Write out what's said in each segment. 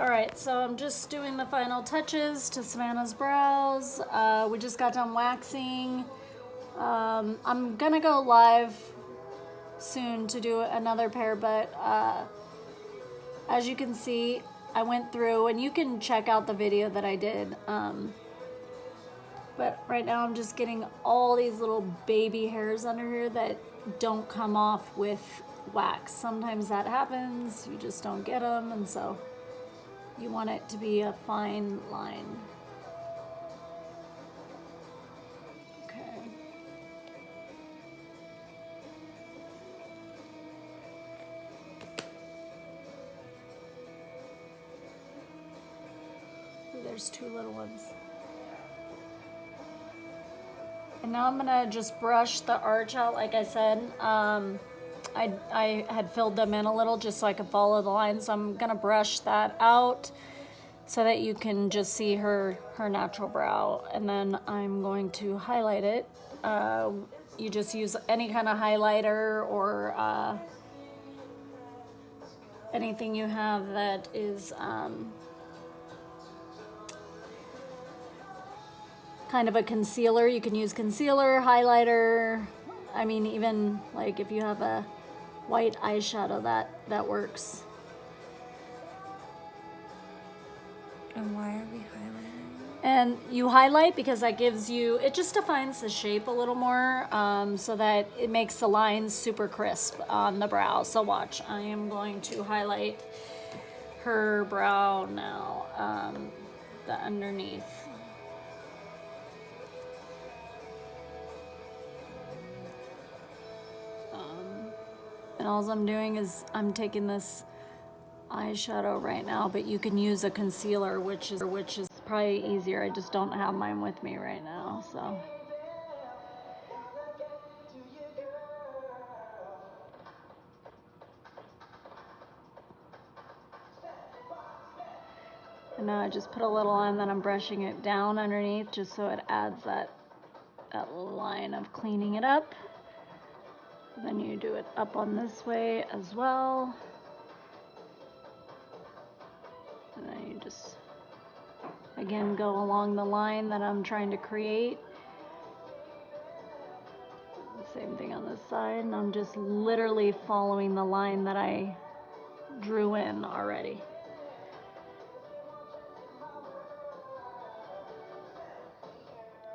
Alright, so I'm just doing the final touches to Savannah's brows. We just got done waxing. I'm gonna go live soon to do another pair, but as you can see, I went through, and you can check out the video that I did. But right now I'm just getting all these little baby hairs under here that don't come off with wax. Sometimes that happens, you just don't get them, and so you want it to be a fine line. Okay. Ooh, there's two little ones. And now I'm gonna just brush the arch out, like I said. I had filled them in a little just so I could follow the line, so I'm gonna brush that out so that you can just see her natural brow. And then I'm going to highlight it. You just use any kind of highlighter or anything you have that is kind of a concealer. You can use concealer, highlighter. I mean, even like if you have a white eyeshadow, that works. And why are we highlighting? And you highlight because that gives you, it just defines the shape a little more, so that it makes the lines super crisp on the brow. So watch, I am going to highlight her brow now, the underneath. And all I'm doing is I'm taking this eyeshadow right now, but you can use a concealer, which is probably easier. I just don't have mine with me right now, so. And now I just put a little on, then I'm brushing it down underneath just so it adds that line of cleaning it up. Then you do it up on this way as well. And then you just, again, go along the line that I'm trying to create. Same thing on this side, and I'm just literally following the line that I drew in already.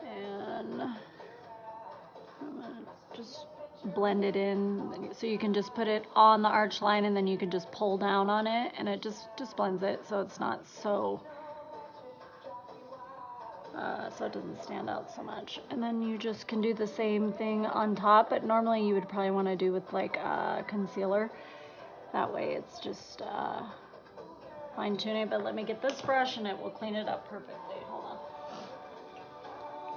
And I'm gonna just blend it in, so you can just put it on the arch line and then you can just pull down on it and it just blends it so it's not so so it doesn't stand out so much. And then you just can do the same thing on top, but normally you would probably want to do with like concealer. That way it's just fine tuning. But let me get this brush and it will clean it up perfectly. Hold on.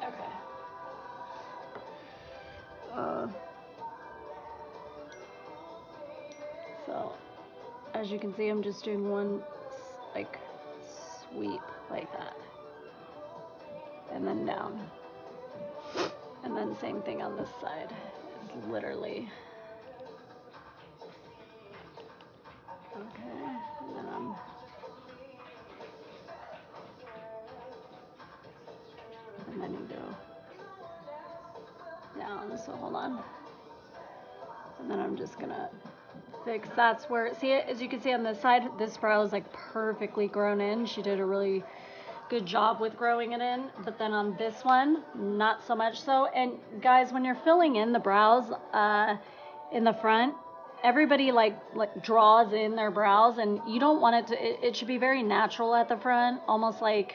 Okay. So, as you can see, I'm just doing one, like, sweep like that. And then down. And then same thing on this side. It's literally. Okay. And then and then you go down. So hold on. And then I'm just gonna fix. That's where, see it, as you can see on this side, this brow is like perfectly grown in. She did a really good job with growing it in, but then on this one, not so much so. And guys, when you're filling in the brows in the front, everybody like draws in their brows, and you don't want it to, it should be very natural at the front, almost like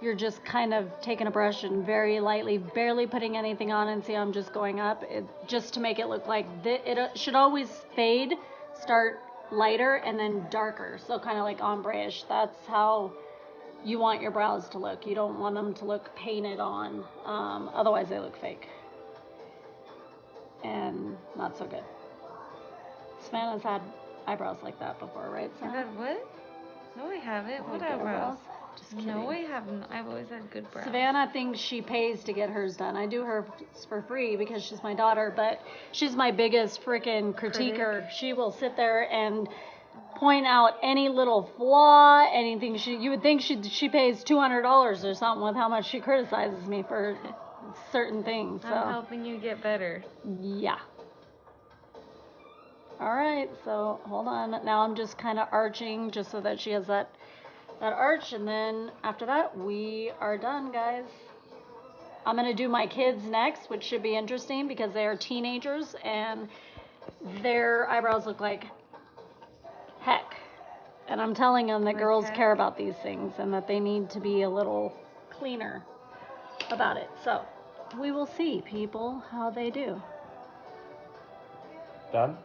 you're just kind of taking a brush and very lightly, barely putting anything on, and see I'm just going up, just to make it look like it should always fade, start lighter and then darker, so kind of like ombre-ish. That's how you want your brows to look. You don't want them to look painted on, otherwise they look fake and not so good. Savannah's had eyebrows like that before, right? I've had what? No, I haven't. What eyebrows? Just kidding. No, I haven't. I've always had good brows. Savannah thinks she pays to get hers done. I do hers for free because she's my daughter, but she's my biggest freaking critiquer. She will sit there and point out any little flaw, anything you would think she pays $200 or something with how much she criticizes me for certain things. So I'm helping you get better. Yeah. All right, so hold on. Now I'm just kind of arching just so that she has that arch, and then after that we are done, guys. I'm gonna do my kids next, which should be interesting because they are teenagers and their eyebrows look like heck. And I'm telling them that Like girls heck? care about these things and that they need to be a little cleaner about it. So we will see, people, how they do. Done?